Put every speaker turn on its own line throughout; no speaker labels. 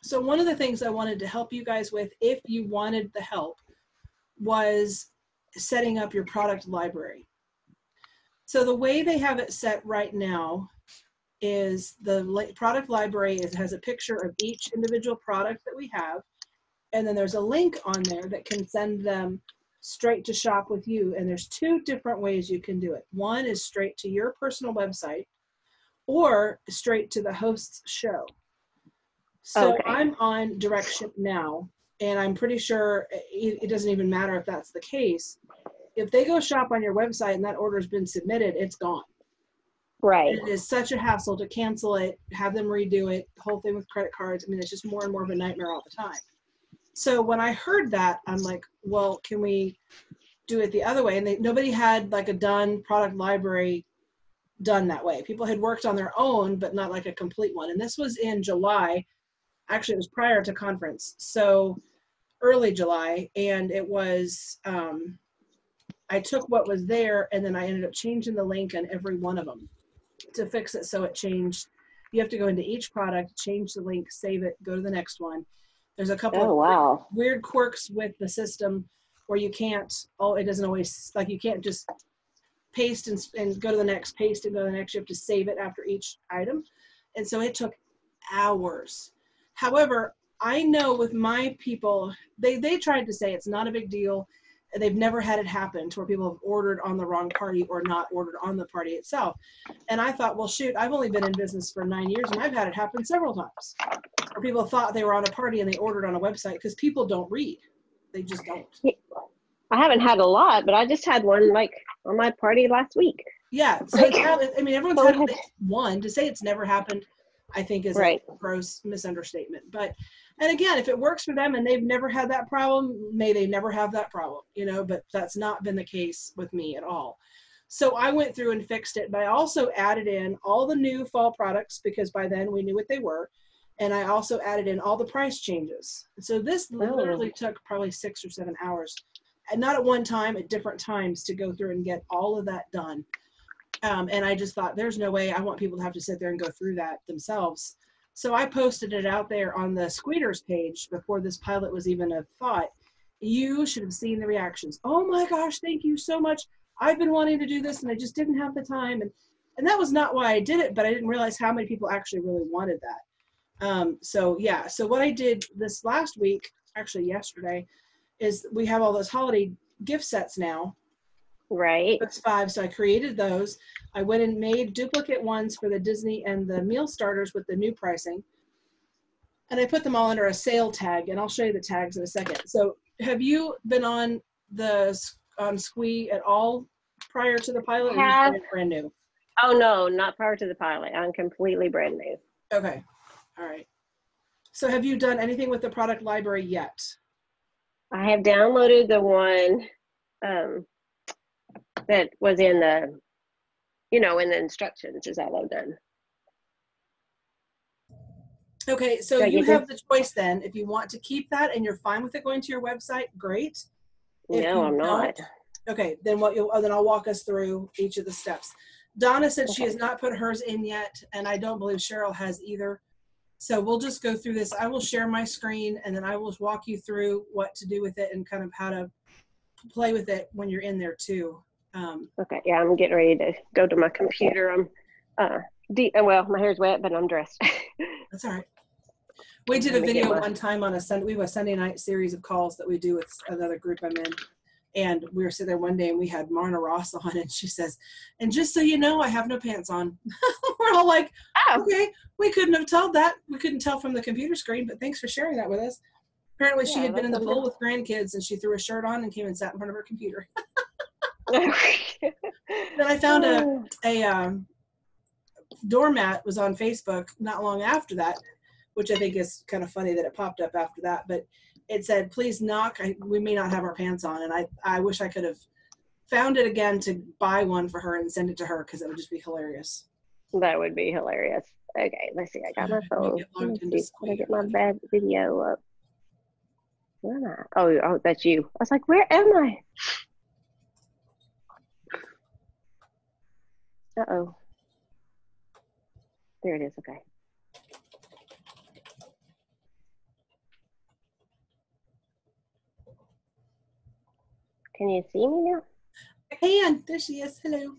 So one of the things I wanted to help you guys with, if you wanted the help, was setting up your product library. So the way they have it set right now is the product library has a picture of each individual product that we have. And then there's a link on there that can send them straight to shop with you. And there's two different ways you can do it. One is straight to your personal website or straight to the host's show. So
Okay.
I'm on direct ship now, and I'm pretty sure it doesn't even matter if that's the case. If they go shop on your website and that order has been submitted, it's gone.
Right.
And it is such a hassle to cancel it, have them redo it, the whole thing with credit cards. I mean, it's just more and more of a nightmare all the time. So when I heard that, I'm like, well, can we do it the other way? And nobody had like a done product library done that way. People had worked on their own, but not like a complete one. And this was in July. Actually, it was prior to conference. So early July. And it was, I took what was there and then I ended up changing the link on every one of them to fix it. So it changed. You have to go into each product, change the link, save it, go to the next one. There's a couple of weird quirks with the system where you can't, it doesn't always, like you can't just paste and go to the next, paste and go to the next. You have to save it after each item. And so it took hours. However, I know with my people, they tried to say it's not a big deal. They've never had it happen to where people have ordered on the wrong party or not ordered on the party itself. And I thought, well, shoot, I've only been in business for 9 years and I've had it happen several times. Or people thought they were on a party and they ordered on a website because people don't read. They just don't.
I haven't had a lot, but I just had one like on my party last week.
Yeah. So I mean, everyone's had at least one. To say it's never happened, I think is a gross misunderstatement. But, and again, if it works for them and they've never had that problem, may they never have that problem, but that's not been the case with me at all. So I went through and fixed it, but I also added in all the new fall products because by then we knew what they were. And I also added in all the price changes. So this literally took probably 6 or 7 hours, and not at one time, at different times, to go through and get all of that done. And I just thought, there's no way I want people to have to sit there and go through that themselves. So I posted it out there on the Sqweeters page before this pilot was even a thought. You should have seen the reactions. Oh my gosh, thank you so much. I've been wanting to do this and I just didn't have the time. And that was not why I did it, but I didn't realize how many people actually really wanted that. So what I did this last week, actually yesterday, is we have all those holiday gift sets now.
Right.
That's 5. So I created those. I went and made duplicate ones for the Disney and the meal starters with the new pricing. And I put them all under a sale tag, and I'll show you the tags in a second. So have you been on Sqwee at all prior to the pilot, or are you brand new?
Oh, no, not prior to the pilot. I'm completely brand new.
Okay. All right. So have you done anything with the product library yet?
I have downloaded the one that was in the, in the instructions is all I've done.
Okay, so you have the choice then. If you want to keep that and you're fine with it going to your website, great.
No, I'm not.
Okay, then then I'll walk us through each of the steps. Donna said she has not put hers in yet, and I don't believe Cheryl has either. So we'll just go through this. I will share my screen, and then I will walk you through what to do with it and kind of how to play with it when you're in there too.
Okay, yeah, I'm getting ready to go to my computer. Well, my hair's wet, but I'm dressed.
That's all right. We did a video one time on we have a Sunday night series of calls that we do with another group I'm in. And we were sitting there one day and we had Marna Ross on, and she says, and just so you know, I have no pants on. We're all like, okay, we couldn't have told that. We couldn't tell from the computer screen, but thanks for sharing that with us. Apparently she had been in the pool with grandkids and she threw a shirt on and came and sat in front of her computer. Then I found a doormat was on Facebook not long after that, which I think is kind of funny that it popped up after that, but it said, please knock, we may not have our pants on. And I wish I could have found it again to buy one for her and send it to her, because it would just be hilarious.
That would be hilarious. Okay, let's see. I got my phone. Let me get my bad video up. Where am I? Oh, that's you. I was like, where am I? Uh-oh. There it is. Okay. Can you see me now?
I can. There she is. Hello.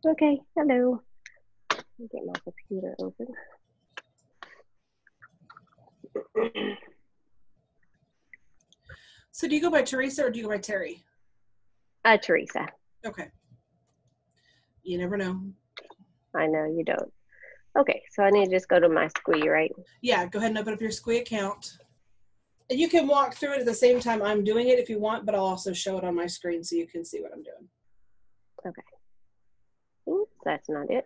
Okay, hello. Let me get my computer open.
So do you go by Teresa or do you go by Terry?
Teresa.
Okay. You never know.
I know you don't. Okay, so I need to just go to my Sqweee, right?
Yeah, go ahead and open up your Sqweee account. And you can walk through it at the same time I'm doing it if you want, but I'll also show it on my screen so you can see what I'm doing.
Okay. Oops, that's not it.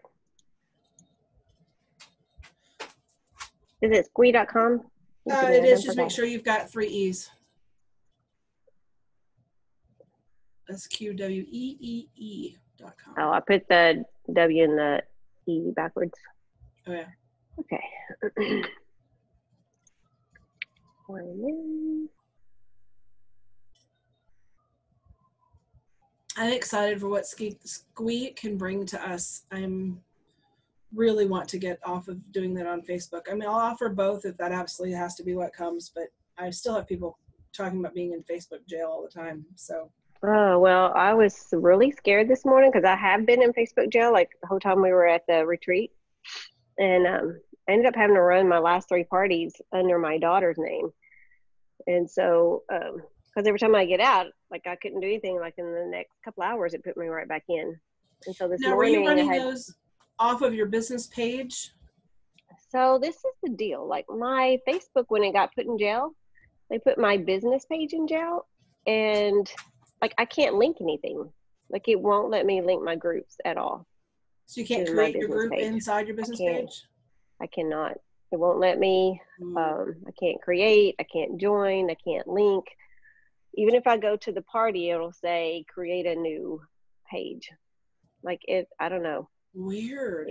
Is it Sqweee.com?
It is. Just make sure you've got 3 E's. Sqweee.com.
Oh, I put the W and the E backwards.
Oh, yeah.
Okay.
I'm excited for what Sqweee can bring to us. I'm really want to get off of doing that on Facebook. I mean, I'll offer both if that absolutely has to be what comes, but I still have people talking about being in Facebook jail all the time. So.
Oh, well, I was really scared this morning because I have been in Facebook jail like the whole time we were at the retreat. And I ended up having to run my last 3 parties under my daughter's name. And so, because every time I get out, like I couldn't do anything, like in the next couple hours, it put me right back in. And so this
now,
morning,
were you running those off of your business page?
So this is the deal. Like my Facebook, when it got put in jail, they put my business page in jail, and like I can't link anything. Like it won't let me link my groups at all.
So you can't create your group inside your business page?
I cannot. It won't let me. I can't create. I can't join. I can't link. Even if I go to the party, it'll say create a new page. Like it, I don't know.
Weird.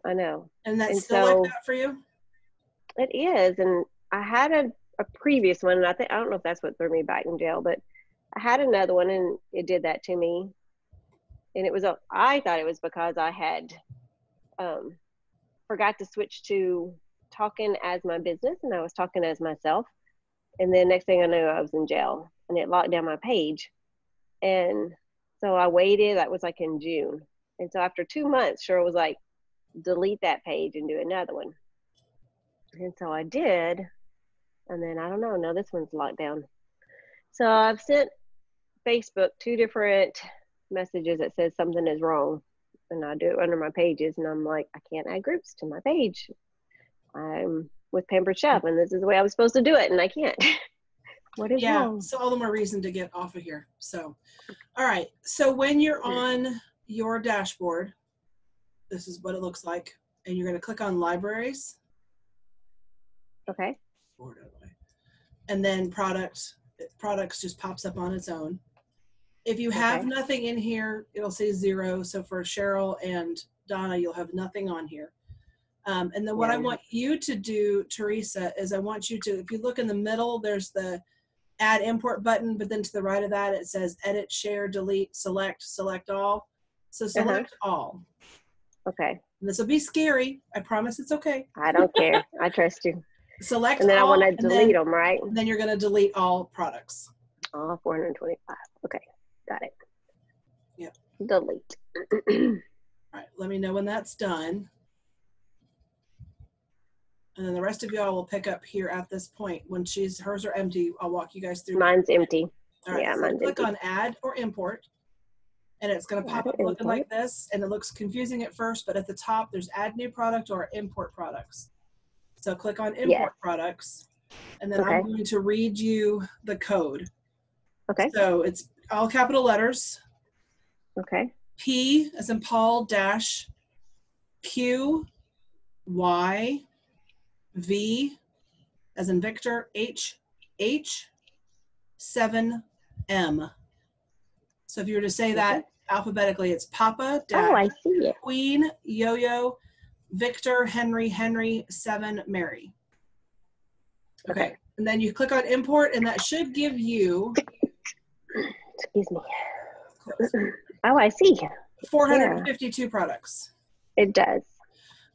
I know.
And that's still like that for you?
It is. And I had a previous one, and I don't know if that's what threw me back in jail, but I had another one and it did that to me. And it was, I thought it was because I had forgot to switch to talking as my business, and I was talking as myself. And then next thing I knew, I was in jail and it locked down my page. And so I waited, that was like in June. And so after 2 months, Cheryl was like, delete that page and do another one. And so I did. And then I don't know, no, this one's locked down. So I've sent Facebook 2 different messages that says something is wrong. And I do it under my pages. And I'm like, I can't add groups to my page. I'm with Pampered Chef, and this is the way I was supposed to do it, and I can't. What is wrong?
So all the more reason to get off of here. So, all right. So when you're on your dashboard, this is what it looks like. And you're going to click on libraries.
Okay.
And then products just pops up on its own. If you have nothing in here, it'll say 0. So for Cheryl and Donna, you'll have nothing on here. And then what I want you to do, Teresa, is I want you to, if you look in the middle, there's the add import button, but then to the right of that, it says edit, share, delete, select all. So select all.
Okay.
And this will be scary. I promise it's okay.
I don't care. I trust you.
Select
and then
all,
I want to delete them, right?
And then you're going to delete all products.
All 425. Okay. Got it.
Yep.
Delete.
All right. Let me know when that's done. And then the rest of y'all will pick up here at this point. When hers are empty, I'll walk you guys through.
Mine's empty.
All right, so
mine's
click
empty.
on add or import. And it's going to pop up looking like this. And it looks confusing at first, but at the top, there's add new product or import products. So click on import products. And then I'm going to read you the code.
Okay.
So it's all capital letters.
Okay.
P as in Paul dash Q Y V as in Victor H 7 M. So if you were to say that alphabetically, it's Papa dash
I see it.
Queen Yo-Yo Victor Henry 7 Mary. Okay. And then you click on import, and that should give you.
Excuse me. Oh, I see.
452 products.
It does.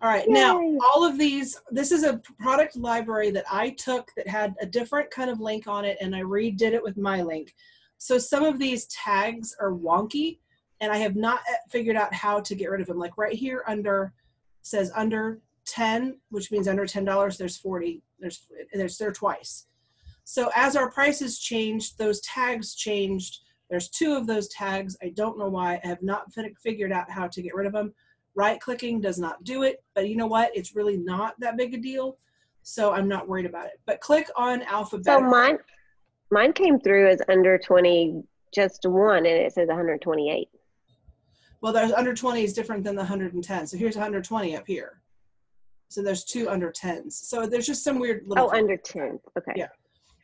All right. Yay. Now, all of these, this is a product library that I took that had a different kind of link on it, and I redid it with my link. So some of these tags are wonky, and I have not figured out how to get rid of them. Like right here under, says under 10, which means under $10, there's 40, there's there twice. So as our prices changed, those tags changed. There's 2 of those tags. I don't know why. I have not figured out how to get rid of them. Right-clicking does not do it, but you know what? It's really not that big a deal, so I'm not worried about it. But click on alphabetical.
So mine came through as under 20, just 1, and it says 128.
Well, there's under 20 is different than the 110. So here's 120 up here. So there's 2 under 10s. So there's just some weird little.
Oh, under 10. Okay.
Yeah.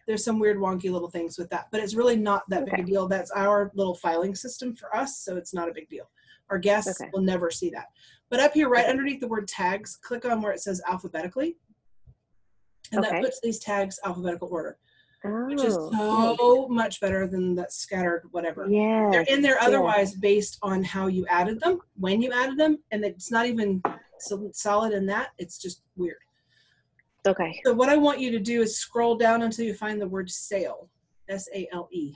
There's some weird wonky little things with that, but it's really not that big a deal. That's our little filing system for us, so it's not a big deal. Our guests will never see that. But up here, right underneath the word tags, click on where it says alphabetically, and that puts these tags alphabetical order, which is so much better than that scattered whatever.
Yeah.
They're in there otherwise based on how you added them, when you added them, and it's not even solid in that. It's just weird.
Okay.
So what I want you to do is scroll down until you find the word sale, S-A-L-E,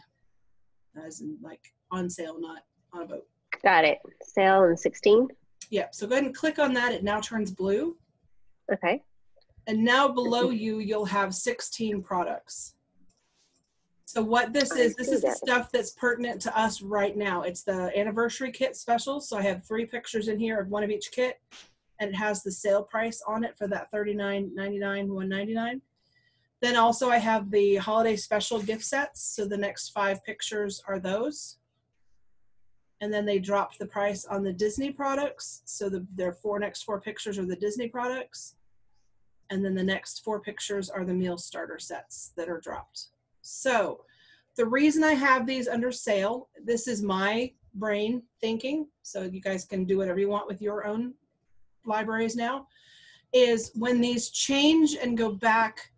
as in like on sale, not on a boat.
Got it. Sale and 16.
Yeah. So go ahead and click on that. It now turns blue.
Okay.
And now below you, you'll have 16 products. So what this is the stuff that's pertinent to us right now. It's the anniversary kit special. So I have 3 pictures in here of one of each kit. And it has the sale price on it for that $39.99, $199. Then also I have the holiday special gift sets. So the next 5 pictures are those. And then they dropped the price on the Disney products. So their next 4 pictures are the Disney products. And then the next 4 pictures are the meal starter sets that are dropped. So the reason I have these under sale, this is my brain thinking, so you guys can do whatever you want with your own libraries now, is when these change and go back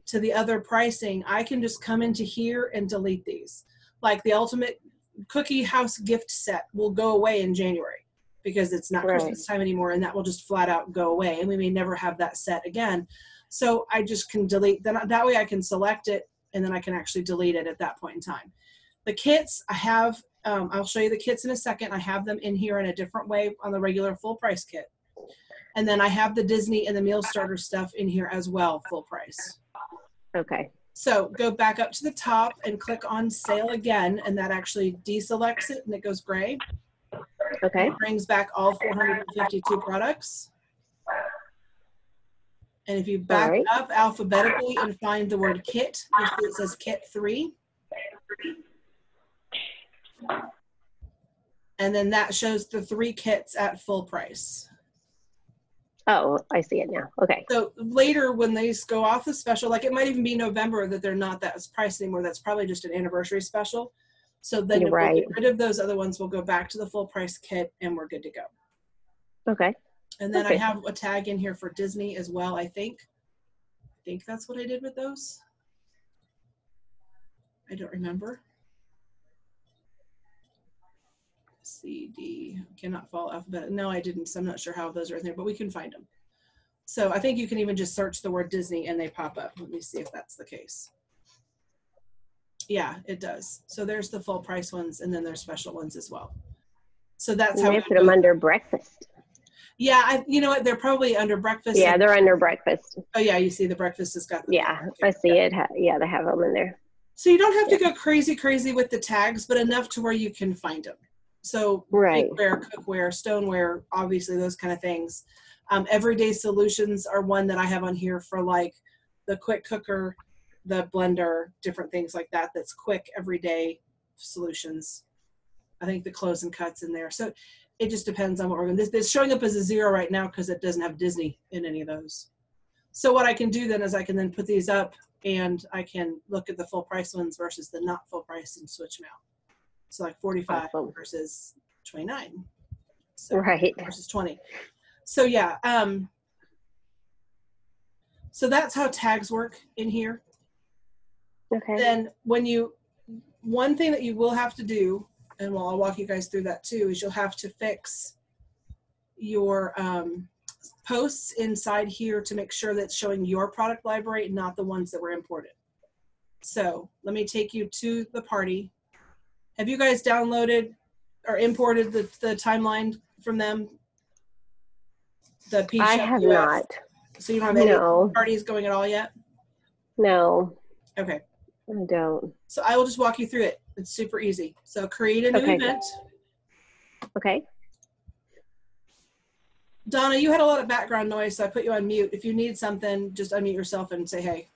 to the other pricing, I can just come into here and delete these. Like the Ultimate Cookie House gift set will go away in January because it's not Christmas time anymore, and that will just flat out go away, and we may never have that set again. So I just can delete, then that way I can select it, and then I can actually delete it at that point in time. The kits I have, I'll show you the kits in a second. I have them in here in a different way on the regular full price kit. And then I have the Disney and the meal starter stuff in here as well, full price.
Okay.
So go back up to the top and click on sale again, and that actually deselects it and it goes gray.
Okay.
It brings back all 452 products. And if you back up alphabetically and find the word kit, you'll see it says kit 3. And then that shows the 3 kits at full price.
Oh, I see it now. Okay.
So later when these go off the special, like it might even be November that they're not that priced anymore. That's probably just an anniversary special. So then we'll get rid of those other ones. We'll go back to the full price kit and we're good to go.
Okay.
And then I have a tag in here for Disney as well, I think. I think that's what I did with those. I don't remember. C, D, cannot follow alphabet. No, I didn't, so I'm not sure how those are in there, but we can find them. So I think you can even just search the word Disney and they pop up. Let me see if that's the case. Yeah, it does. So there's the full price ones, and then there's special ones as well. So that's how we
put them under breakfast.
Yeah, you know what? They're probably under breakfast.
Yeah, they're under breakfast.
Oh yeah, you see the breakfast has got them.
Yeah, I see it. Yeah, they have them in there.
So you don't have to go crazy with the tags, but enough to where you can find them. So bakeware, cookware, stoneware, obviously those kind of things. Everyday solutions are one that I have on here for like the quick cooker, the blender, different things like that. That's quick everyday solutions. I think the close and cuts in there. So it just depends on what we're doing. This showing up as a 0 right now because it doesn't have Disney in any of those. So what I can do then is I can then put these up and I can look at the full price ones versus the not full price and switch them out. So like 45 versus 29. So versus 20. So yeah. So that's how tags work in here.
Okay.
Then one thing that you will have to do, and I'll walk you guys through that too, is you'll have to fix your posts inside here to make sure that it's showing your product library, not the ones that were imported. So let me take you to the party Have you guys downloaded or imported the timeline from them? The P
I
Chef
have
US?
not.
So you don't have any
No.
parties going at all yet?
No,
Okay.
I don't.
So I will just walk you through it. It's super easy. So create a new
Okay.
event.
Okay.
Donna, you had a lot of background noise, so I put you on mute. If you need something, just unmute yourself and say hey.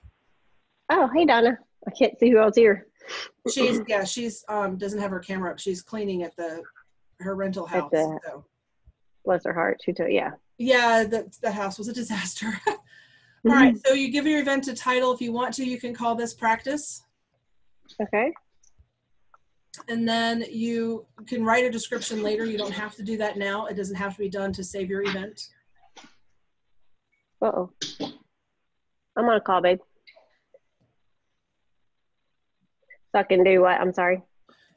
Oh, hey, Donna. I can't see who else here.
She's doesn't have her camera up. She's cleaning at her rental house. So.
Bless her heart. She told, yeah.
Yeah, the house was a disaster. All right, so you give your event a title. If you want to, you can call this practice.
Okay.
And then you can write a description later. You don't have to do that now. It doesn't have to be done to save your event.
Uh-oh. I'm on a call, babe. So I can do what? I'm sorry.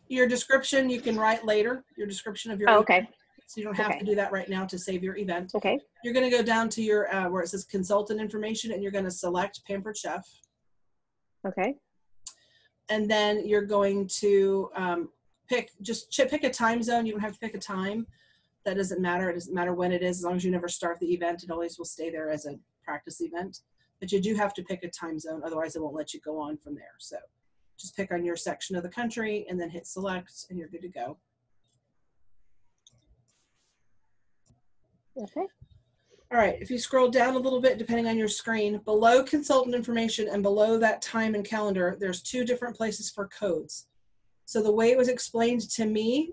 Your description you can write later. Your description of your
Oh,
event.
okay.
So you don't have to do that right now to save your event.
Okay.
You're going to go down to your where it says consultant information, and you're going to select Pampered Chef.
Okay.
And then you're going to pick a time zone. You don't have to pick a time. That doesn't matter. It doesn't matter when it is, as long as you never start the event. It always will stay there as a practice event. But you do have to pick a time zone, otherwise it won't let you go on from there. So just pick on your section of the country and then hit select, and you're good to go.
Okay.
All right, if you scroll down a little bit, depending on your screen, below consultant information and below that time and calendar, there's two different places for codes. So the way it was explained to me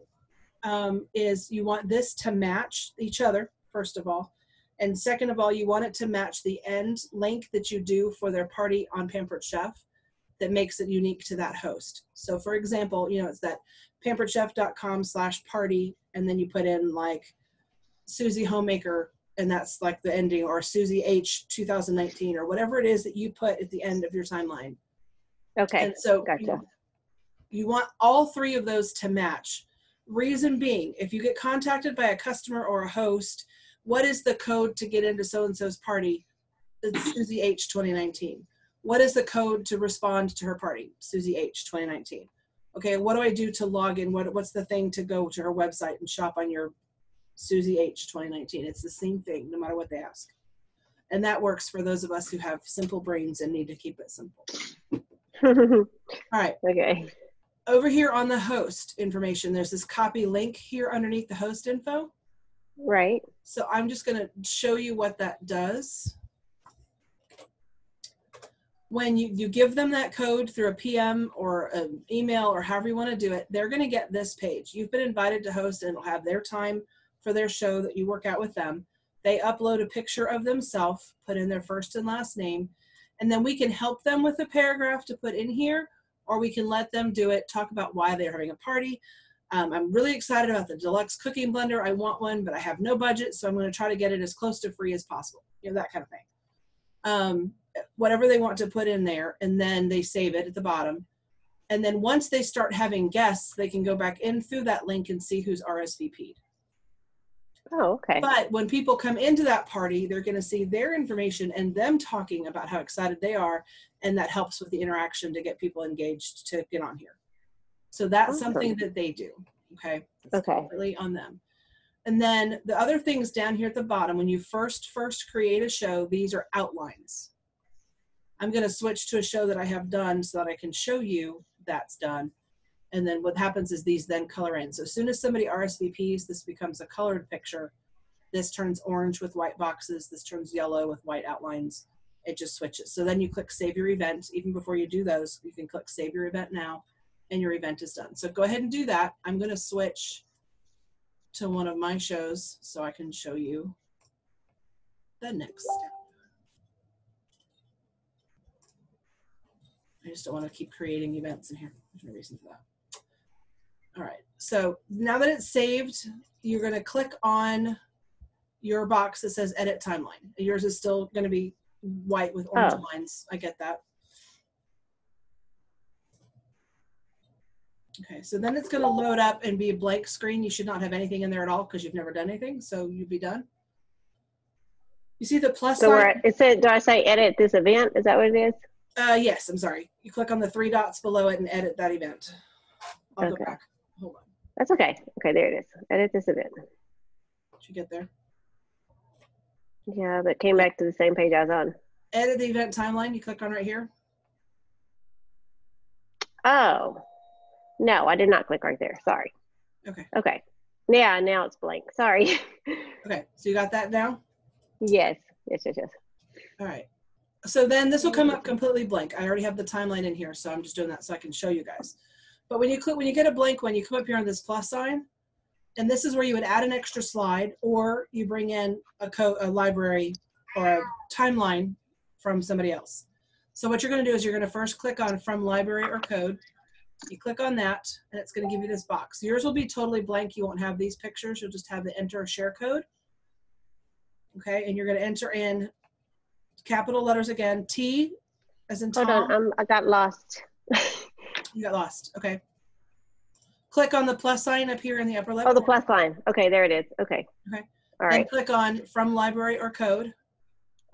is you want this to match each other, first of all. And second of all, you want it to match the end link that you do for their party on Pampered Chef that makes it unique to that host. So for example, it's that pamperedchef.com/party, and then you put in like Susie Homemaker, and that's like the ending, or Susie H 2019, or whatever it is that you put at the end of your timeline.
Okay.
And so
gotcha.
You want all three of those to match. Reason being, if you get contacted by a customer or a host, what is the code to get into so-and-so's party? It's Susie H 2019. What is the code to respond to her party? Susie H 2019. Okay, what do I do to log in? What's the thing to go to her website and shop on your Susie H 2019? It's the same thing, no matter what they ask. And that works for those of us who have simple brains and need to keep it simple. All right.
Okay.
Over here on the host information, there's this copy link here underneath the host info.
Right.
So I'm just going to show you what that does. When you give them that code through a PM or an email or however you want to do it, they're going to get this page. You've been invited to host, and it'll have their time for their show that you work out with them. They upload a picture of themselves, put in their first and last name, and then we can help them with a paragraph to put in here, or we can let them do it, talk about why they're having a party. I'm really excited about the deluxe cooking blender. I want one, but I have no budget, so I'm going to try to get it as close to free as possible. That kind of thing. Whatever they want to put in there, and then they save it at the bottom. And then once they start having guests, they can go back in through that link and see who's RSVP'd.
Oh, okay.
But when people come into that party, they're going to see their information and them talking about how excited they are, and that helps with the interaction to get people engaged to get on here. So that's something that they do. Okay. It's completely on them. And then the other things down here at the bottom, when you first create a show, these are outlines. I'm going to switch to a show that I have done so that I can show you that's done. And then what happens is these then color in. So as soon as somebody RSVPs, this becomes a colored picture. This turns orange with white boxes. This turns yellow with white outlines. It just switches. So then you click Save Your Event. Even before you do those, you can click Save Your Event now, and your event is done. So go ahead and do that. I'm going to switch to one of my shows so I can show you the next step. I just don't want to keep creating events in here. There's no reason for that. All right, so now that it's saved, you're going to click on your box that says Edit Timeline. Yours is still going to be white with orange lines. I get that. Okay, so then it's going to load up and be a blank screen. You should not have anything in there at all because you've never done anything, so you'll be done. You see the plus sign?
It said, do I say edit this event? Is that what it is?
Yes, I'm sorry. You click on the three dots below it and edit that event. I'll go back.
That's okay. Okay, there it is. Edit this event.
Did you get there?
Yeah, but came back to the same page I was on.
Edit the event timeline. You click on right here.
Oh, no, I did not click right there. Sorry.
Okay.
Okay. Yeah, now it's blank. Sorry.
Okay, so you got that now?
Yes. Yes.
All right. So then this will come up completely blank. I already have the timeline in here, so I'm just doing that so I can show you guys. But when you get a blank one, you come up here on this plus sign, and this is where you would add an extra slide, or you bring in a library or a timeline from somebody else. So what you're going to do is you're going to first click on from library or code. You click on that, and it's going to give you this box. Yours will be totally blank. You won't have these pictures. You'll just have the enter share code. Okay, and you're going to enter in capital letters again, T as in Tom.
Hold on, I got lost.
You got lost. Okay. Click on the plus sign up here in the upper left.
Oh, the plus sign. Okay, there it is. Okay.
Okay.
All right.
Then click on from library or code.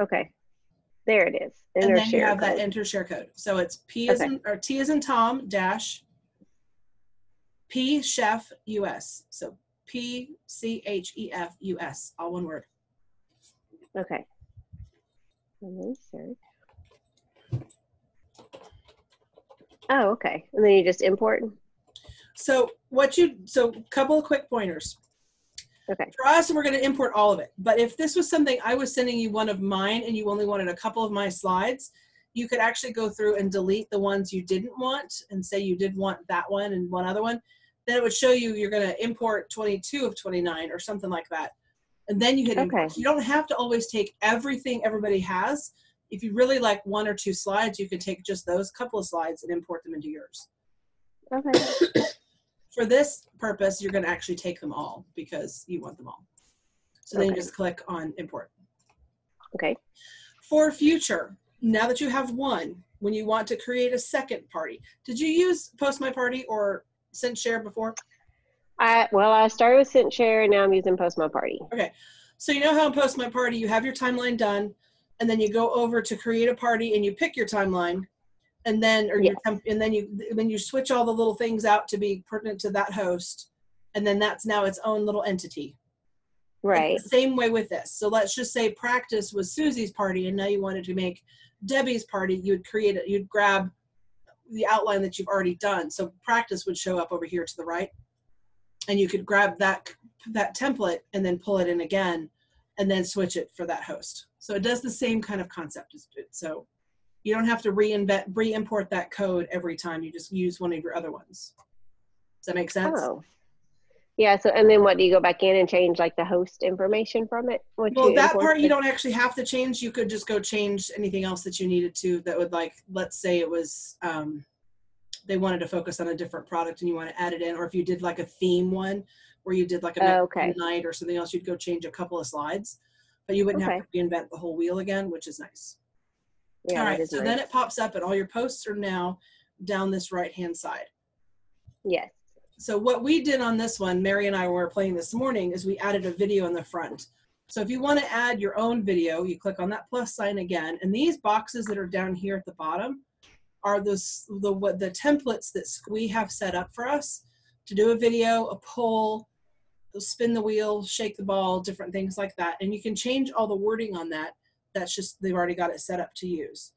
Okay. There it is.
Enter and then you have that enter share code. So it's P as in, or T as in Tom dash P chef US. So PCHEF US, all one word.
Okay. And then search. Oh, okay. And then you just import.
So couple of quick pointers.
Okay.
For us, we're going to import all of it. But if this was something I was sending you one of mine and you only wanted a couple of my slides, you could actually go through and delete the ones you didn't want and say you did want that one and one other one. Then it would show you you're going to import 22 of 29 or something like that. And then you hit import. You don't have to always take everything everybody has. If you really like one or two slides, you can take just those couple of slides and import them into yours.
Okay.
For this purpose, you're going to actually take them all because you want them all. So then you just click on import.
Okay.
For future, now that you have one, when you want to create a second party, did you use Post My Party or Send Share before?
I started with Send Share and now I'm using Post My Party.
Okay. So you know how in Post My Party, you have your timeline done and then you go over to create a party and you pick your timeline. And then, then you switch all the little things out to be pertinent to that host, and then that's now its own little entity.
Right.
It's the same way with this. So let's just say practice was Susie's party, and now you wanted to make Debbie's party. You would create it. You'd grab the outline that you've already done. So practice would show up over here to the right, and you could grab that template and then pull it in again, and then switch it for that host. So it does the same kind of concept as it. So you don't have to re-import that code every time. You just use one of your other ones. Does that make sense?
Oh. Yeah, so, and then what, do you go back in and change like the host information from it?
Well, that part you don't actually have to change. You could just go change anything else that you needed to that would, like, let's say it was, they wanted to focus on a different product and you want to add it in, or if you did like a theme one where you did like a night or something else, you'd go change a couple of slides, but you wouldn't have to reinvent the whole wheel again, which is nice. Yeah, all right, so then it pops up and all your posts are now down this right-hand side.
Yes.
So what we did on this one, Mary and I were playing this morning, is we added a video in the front. So if you want to add your own video, you click on that plus sign again. And these boxes that are down here at the bottom are the templates that Sqweee have set up for us to do a video, a poll, spin the wheel, shake the ball, different things like that. And you can change all the wording on that. That's just, they've already got it set up to use.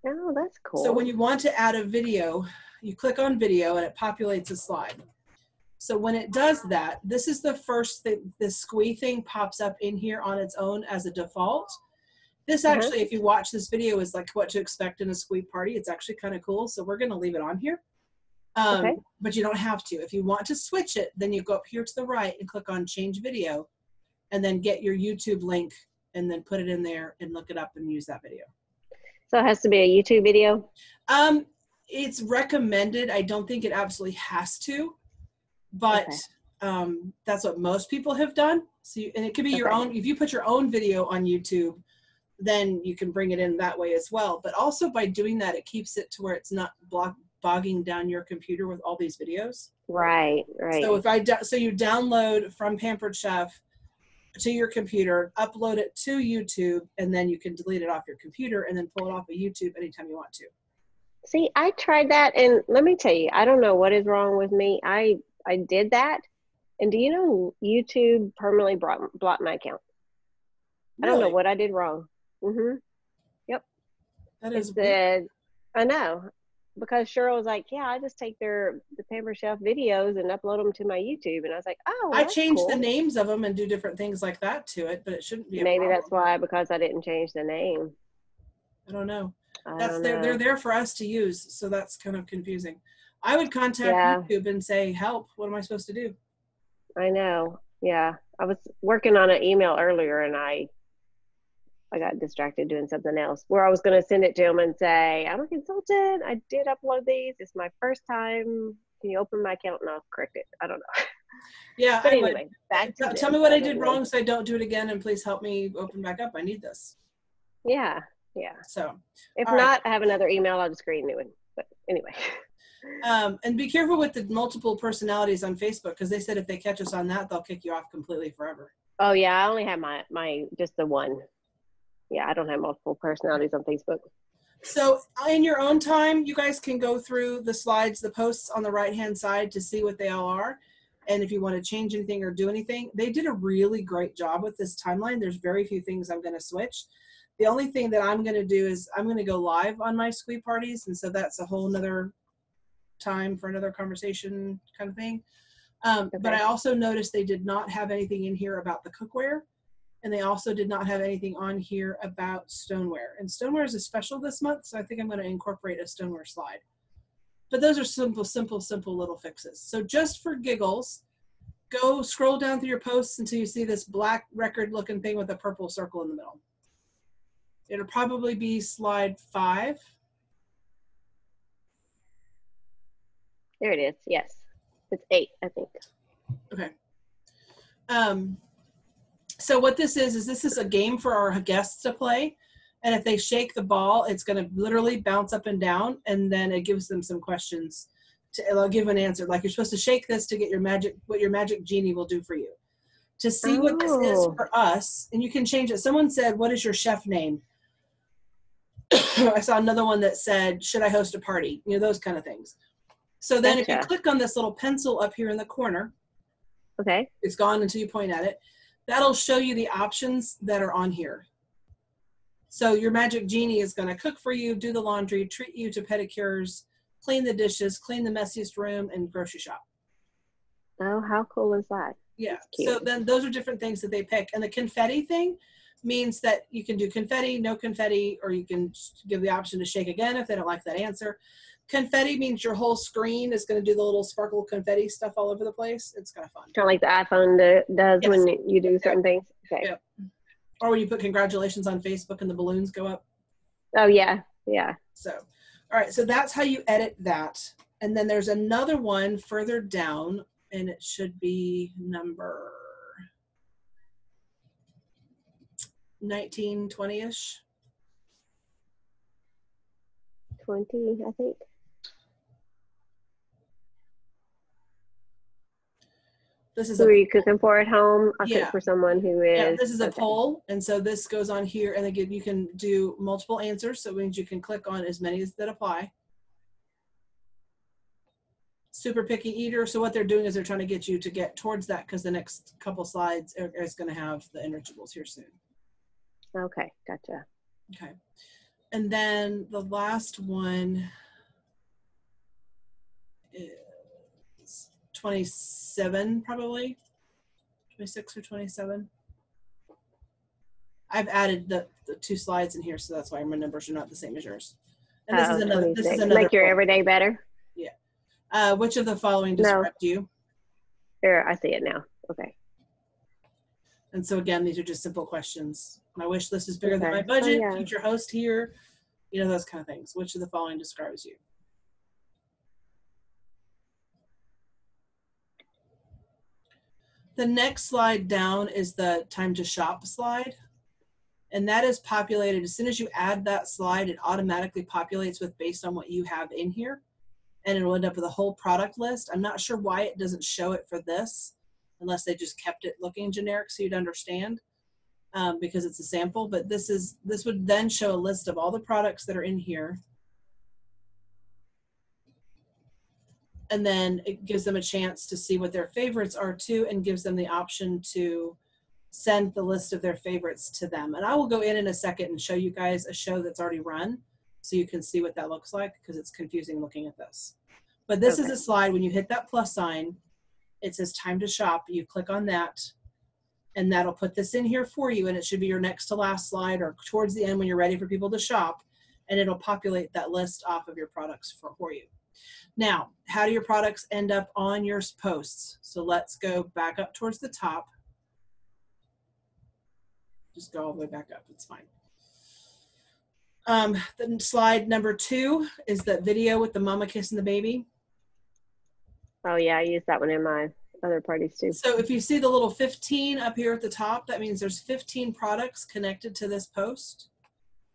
Oh, that's cool.
So when you want to add a video, you click on video and it populates a slide. So when it does that, this is the first thing, this Sqweee thing pops up in here on its own as a default. This actually, if you watch this video, is like what to expect in a Sqweee party. It's actually kind of cool. So we're going to leave it on here. But you don't have to. If you want to switch it, then you go up here to the right and click on change video and then get your YouTube link and then put it in there and look it up and use that video.
So it has to be a YouTube video?
It's recommended. I don't think it absolutely has to, but that's what most people have done. So and it could be your own. If you put your own video on YouTube, then you can bring it in that way as well. But also by doing that, it keeps it to where it's not bogging down your computer with all these videos.
Right, right.
So so you download from Pampered Chef to your computer, upload it to YouTube, and then you can delete it off your computer and then pull it off of YouTube anytime you want to.
See, I tried that, and let me tell you, I don't know what is wrong with me. I I did that. And do you know YouTube permanently blocked my account? I don't know
Really?
what I did wrong. Yep.
That
It
is weird.
said, I know, because Cheryl was like, yeah, I just take the Pamper Chef videos and upload them to my YouTube. And I was like, oh, well,
I
that's
changed the
cool.
names of them and do different things like that to it, but it shouldn't be a
Maybe
problem.
that's why, because I didn't change the name.
I don't know.
I
That's
don't
they're
know.
there for us to use, so that's kind of confusing. I would contact
Yeah,
YouTube and say, help, what am I supposed to do?
I know. Yeah. I was working on an email earlier and I got distracted doing something else where I was going to send it to him and say, I'm a consultant. I did upload these. It's my first time. Can you open my account and I'll correct it? I don't know.
Yeah,
But
I would.
anyway, back to
Tell
this.
me what
I
I
don't
did
know.
wrong so I don't do it again, and please help me open back up. I need this.
Yeah. Yeah.
So,
If
all right.
not, I have another email. I'll just create a new one. But anyway.
And be careful with the multiple personalities on Facebook, because they said if they catch us on that, they'll kick you off completely forever.
Oh yeah, I only have my just the one. Yeah, I don't have multiple personalities on Facebook.
So in your own time, you guys can go through the slides, the posts on the right-hand side to see what they all are. And if you want to change anything or do anything, they did a really great job with this timeline. There's very few things I'm going to switch. The only thing that I'm going to do is I'm going to go live on my Sqweee parties. And so that's a whole nother time for another conversation kind of thing. But I also noticed they did not have anything in here about the cookware. And they also did not have anything on here about stoneware. And stoneware is a special this month, so I think I'm going to incorporate a stoneware slide. But those are simple little fixes. So just for giggles, go scroll down through your posts until you see this black record looking thing with a purple circle in the middle. It'll probably be slide 5.
There it is. Yes. It's 8, I think.
Okay. So what this is this is a game for our guests to play. And if they shake the ball, it's going to literally bounce up and down. And then it gives them some questions. It'll give an answer. Like, you're supposed to shake this to get your magic, what your magic genie will do for you. To see what this is for us, and you can change it. Someone said, what is your chef name? I saw another one that said, should I host a party? You know, those kind of things. So then if you click on this little pencil up here in the corner,
okay,
it's gone until you point at it. That'll show you the options that are on here. So your magic genie is going to cook for you, do the laundry, treat you to pedicures, clean the dishes, clean the messiest room, and grocery shop.
Oh, how cool is that?
Yeah. So then those are different things that they pick. And the confetti thing means that you can do confetti, no confetti, or you can give the option to shake again if they don't like that answer. Confetti means your whole screen is going to do the little sparkle confetti stuff all over the place. It's kind of fun.
Kind of like the iPhone does when you do certain things. Okay.
Yep. Or when you put congratulations on Facebook and the balloons go up.
Oh, yeah. Yeah.
So, all right. So that's how you edit that. And then there's another one further down, and it should be number 19, 20-ish.
20, I think.
This is
who are you cooking for at home? I cook for someone who is.
Yeah, this is a poll, and so this goes on here, and again, you can do multiple answers, so it means you can click on as many as that apply. Super picky eater, so what they're doing is they're trying to get you to get towards that, because the next couple slides is going to have the enrichables here soon.
Okay, gotcha.
Okay, and then the last one is 27, probably 26 or 27. I've added the 2 slides in here, so that's why my numbers are not the same as yours. And this is another. 26. This is another.
Make your everyday better.
Yeah. Which of the following described you?
There, I see it now. Okay.
And so again, these are just simple questions. My wish list is bigger than my budget. Oh, yeah. Future host here. You know, those kind of things. Which of the following describes you? The next slide down is the time to shop slide. And that is populated, as soon as you add that slide, it automatically populates with based on what you have in here. And it will end up with a whole product list. I'm not sure why it doesn't show it for this, unless they just kept it looking generic so you'd understand, because it's a sample. But this would then show a list of all the products that are in here. and then it gives them a chance to see what their favorites are too, and gives them the option to send the list of their favorites to them. And I will go in a second and show you guys a show that's already run so you can see what that looks like, because it's confusing looking at this. But this is a slide. When you hit that plus sign, it says time to shop. You click on that, and that'll put this in here for you, and it should be your next to last slide or towards the end when you're ready for people to shop, and it'll populate that list off of your products for you. Now, how do your products end up on your posts? So let's go back up towards the top. Just go all the way back up, it's fine. Then slide number 2 is that video with the mama kissing the baby.
Oh yeah, I use that one in my other parties too.
So if you see the little 15 up here at the top, that means there's 15 products connected to this post.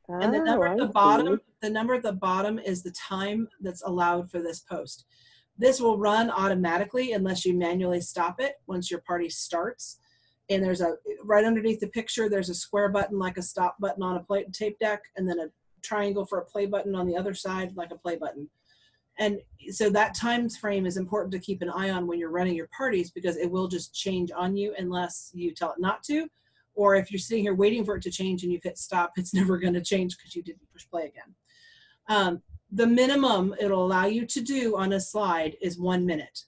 And the number at the bottom is the time that's allowed for this post. This will run automatically unless you manually stop it once your party starts. And there's right underneath the picture, there's a square button like a stop button on a tape deck, and then a triangle for a play button on the other side like a play button. And so that time frame is important to keep an eye on when you're running your parties, because it will just change on you unless you tell it not to. Or if you're sitting here waiting for it to change and you've hit stop, it's never going to change because you didn't push play again. The minimum it'll allow you to do on a slide is 1 minute.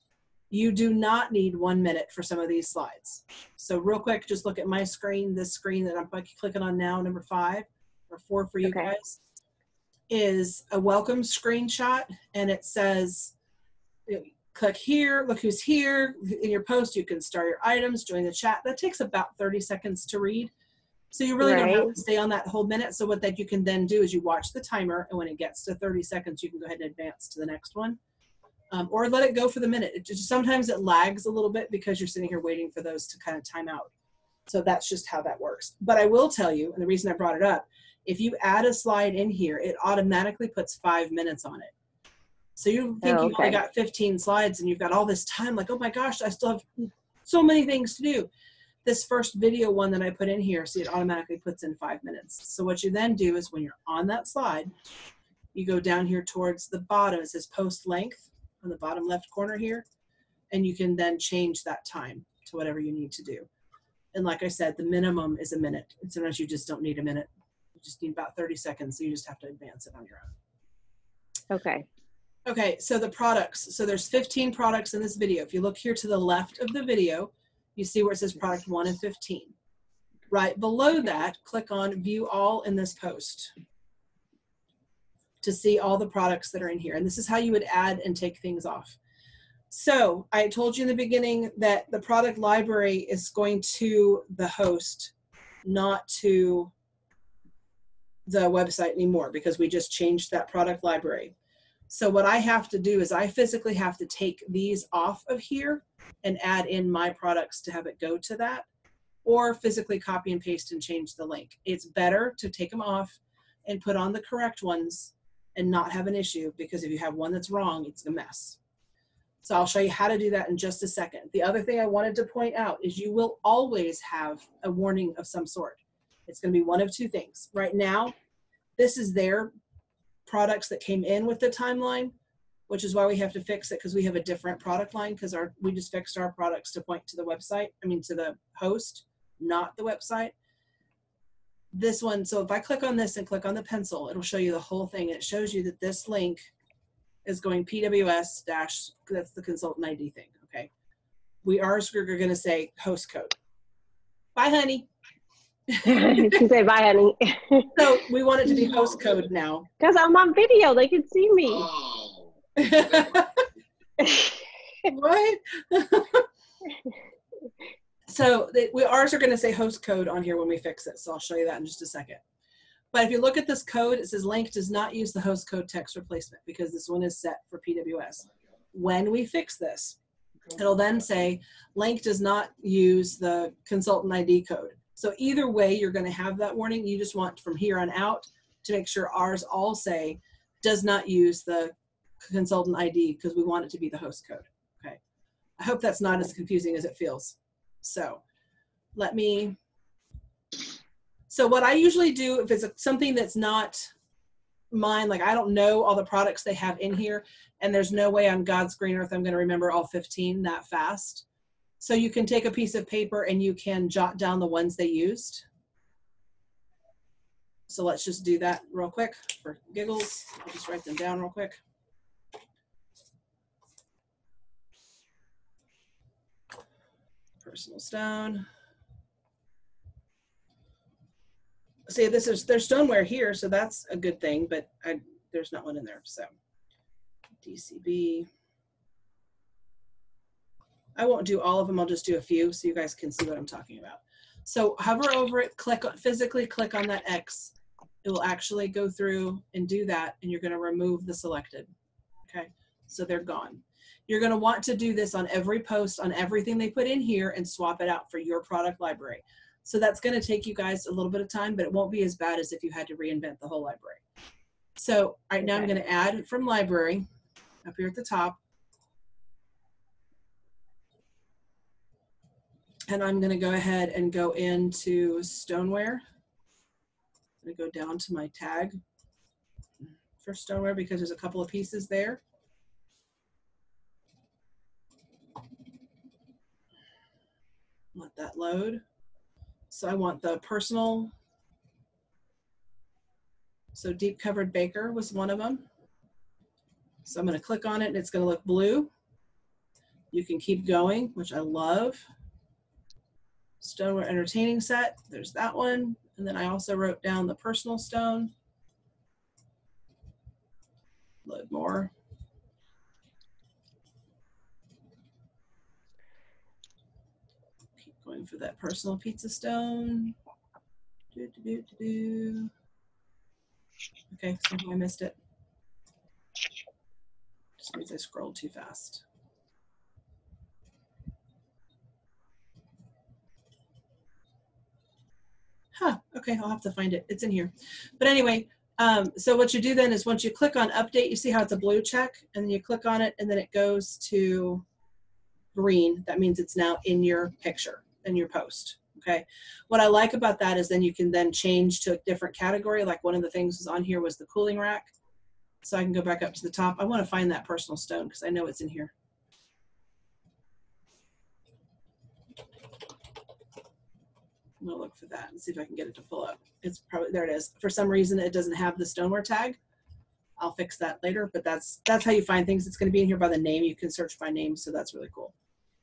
You do not need 1 minute for some of these slides. So real quick, just look at my screen. This screen that I'm clicking on now, number 5 or 4 for you guys, is a welcome screenshot, and it says, click here, look who's here. In your post, you can start your items, join the chat. That takes about 30 seconds to read. So you really don't have to stay on that whole minute. So what that you can then do is you watch the timer, and when it gets to 30 seconds, you can go ahead and advance to the next one. Or let it go for the minute. Sometimes it lags a little bit because you're sitting here waiting for those to kind of time out. So that's just how that works. But I will tell you, and the reason I brought it up, if you add a slide in here, it automatically puts 5 minutes on it. So you think you've only got 15 slides and you've got all this time, like, oh my gosh, I still have so many things to do. This first video one that I put in here, see, it automatically puts in 5 minutes. So what you then do is when you're on that slide, you go down here towards the bottom. It says post length on the bottom left corner here, and you can then change that time to whatever you need to do. And like I said, the minimum is 1 minute. And sometimes you just don't need a minute. You just need about 30 seconds. So you just have to advance it on your own.
Okay.
Okay, so the products. So there's 15 products in this video. If you look here to the left of the video, you see where it says product 1 and 15. Right below that, click on view all in this post to see all the products that are in here. And this is how you would add and take things off. So I told you in the beginning that the product library is going to the host, not to the website anymore, because we just changed that product library. So what I have to do is I physically have to take these off of here and add in my products to have it go to that, or physically copy and paste and change the link. It's better to take them off and put on the correct ones and not have an issue, because if you have one that's wrong, it's a mess. So I'll show you how to do that in just a second. The other thing I wanted to point out is you will always have a warning of some sort. It's going to be one of two things. Right now, this is their products that came in with the timeline, which is why we have to fix it, because we have a different product line, because we just fixed our products to point to the website, to the host, not the website. This one, so if I click on this and click on the pencil, it'll show you the whole thing. And it shows you that this link is going PWS dash, that's the consultant ID thing, okay? We're going to say host code. Bye, honey.
She said, bye, honey.
So we want it to be host code now.
Because I'm on video, they can see me.
Oh.
What? So ours are going to say host code on here when we fix it. So I'll show you that in just a second. But if you look at this code, it says link does not use the host code text replacement, because this one is set for PWS. When we fix this, it'll then say link does not use the consultant ID code. So either way, you're going to have that warning. You just want from here on out to make sure ours all say does not use the consultant ID, because we want it to be the host code. Okay. I hope that's not as confusing as it feels. So so what I usually do, if it's something that's not mind, like I don't know all the products they have in here, and there's no way on God's green earth I'm going to remember all 15 that fast. So you can take a piece of paper and you can jot down the ones they used. So let's just do that real quick for giggles. I'll just write them down real quick. Personal stone. See, there's stoneware here, so that's a good thing, but there's not one in there. So DCB. I won't do all of them. I'll just do a few so you guys can see what I'm talking about. So hover over it, physically click on that X. It will actually go through and do that, and you're going to remove the selected. Okay, so they're gone. You're going to want to do this on every post, on everything they put in here, and swap it out for your product library. So that's going to take you guys a little bit of time, but it won't be as bad as if you had to reinvent the whole library. So right now I'm going to add from library up here at the top. And I'm going to go ahead and go into stoneware. I'm going to go down to my tag for stoneware because there's a couple of pieces there. Let that load. So I want the personal. So deep covered baker was one of them. So I'm going to click on it and it's going to look blue. You can keep going, which I love. Stoneware entertaining set, there's that one. And then I also wrote down the personal stone. Load more. Keep going for that personal pizza stone. Okay, somehow I missed it. Just means I scrolled too fast. Huh, okay, I'll have to find it. It's in here. But anyway, so what you do then is once you click on update, you see how it's a blue check, and then you click on it and then it goes to green. That means it's now in your picture, in your post. Okay. What I like about that is then you can then change to a different category. Like one of the things on here was the cooling rack. So I can go back up to the top. I want to find that personal stone because I know it's in here. I'm going to look for that and see if I can get it to pull up. It's probably, there it is. For some reason, it doesn't have the stoneware tag. I'll fix that later, but that's how you find things. It's going to be in here by the name. You can search by name, so that's really cool.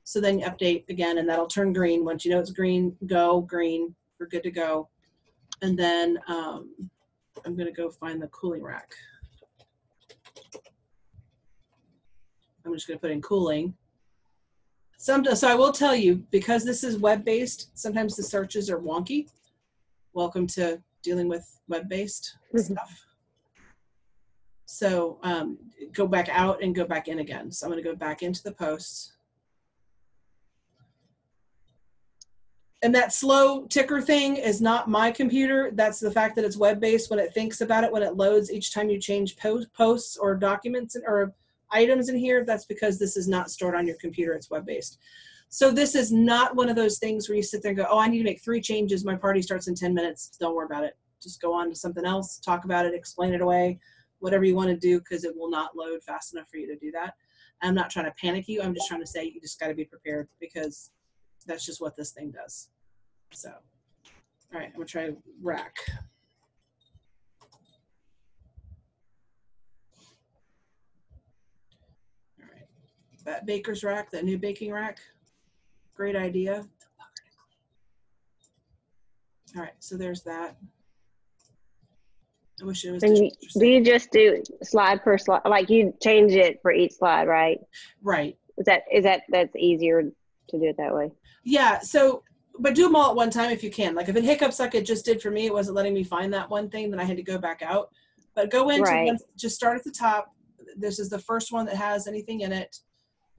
So then you update again, and that'll turn green. Once you know it's green, go green. We're good to go. And then I'm going to go find the cooling rack. I'm just going to put in cooling. So I will tell you, because this is web-based, sometimes the searches are wonky. Welcome to dealing with web-based stuff. So go back out and go back in again. So I'm going to go back into the posts. And that slow ticker thing is not my computer. That's the fact that it's web-based. When it thinks about it, when it loads each time you change posts or documents or items in here, that's because this is not stored on your computer. It's web-based. So this is not one of those things where you sit there and go, oh, I need to make 3 changes. My party starts in 10 minutes. Don't worry about it. Just go on to something else, talk about it, explain it away, whatever you want to do, because it will not load fast enough for you to do that. I'm not trying to panic you. I'm just trying to say you just got to be prepared because that's just what this thing does. So, all right, I'm going to try rack. That baker's rack, that new baking rack, great idea. All right, so there's that. I wish it was.
Do you just do slide per slide? Like you change it for each slide, right?
Right.
That's easier to do it that way? Yeah.
So, but do them all at one time if you can. Like if it hiccups like it just did for me, it wasn't letting me find that one thing, then I had to go back out. But go into one, just start at the top. This is the first one that has anything in it.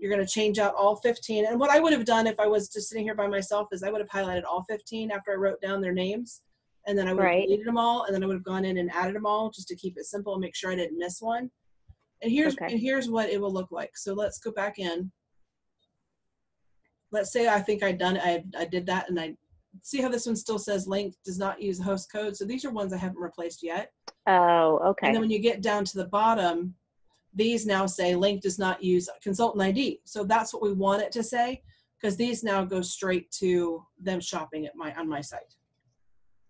You're going to change out all 15. And what I would have done if I was just sitting here by myself is I would have highlighted all 15 after I wrote down their names. And then I would have deleted them all. And then I would have gone in and added them all just to keep it simple and make sure I didn't miss one. And here's what it will look like. So let's go back in. Let's say I think I did that. And I see how this one still says link does not use host code. So these are ones I haven't replaced yet.
Oh, okay.
And then when you get down to the bottom, these now say link does not use consultant ID. So that's what we want it to say, because these now go straight to them shopping at on my site.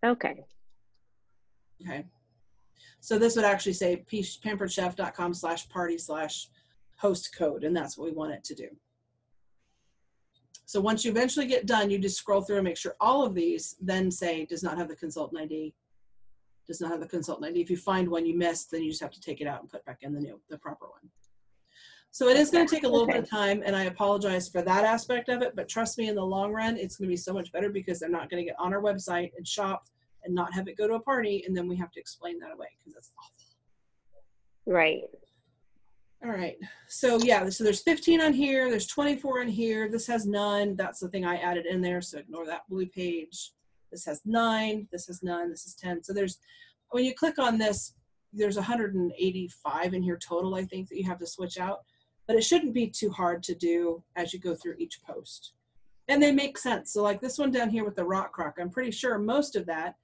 Okay.
Okay. So this would actually say pamperedchef.com/party/host code, and that's what we want it to do. So once you eventually get done, you just scroll through and make sure all of these then say does not have the consultant ID. Does not have the consultant ID. If you find one you missed, then you just have to take it out and put back in the proper one. So it is going to take a little bit of time, and I apologize for that aspect of it, but trust me, in the long run, it's going to be so much better, because they're not going to get on our website and shop and not have it go to a party, and then we have to explain that away, because that's awful.
Right.
All right. So yeah, so there's 15 on here. There's 24 in here. This has none. That's the thing I added in there, so ignore that blue page. This has 9. This has none. This is 10. So there's, when you click on this, there's 185 in here total, I think, that you have to switch out. But it shouldn't be too hard to do as you go through each post. And they make sense. So like this one down here with the rock crock, I'm pretty sure most of that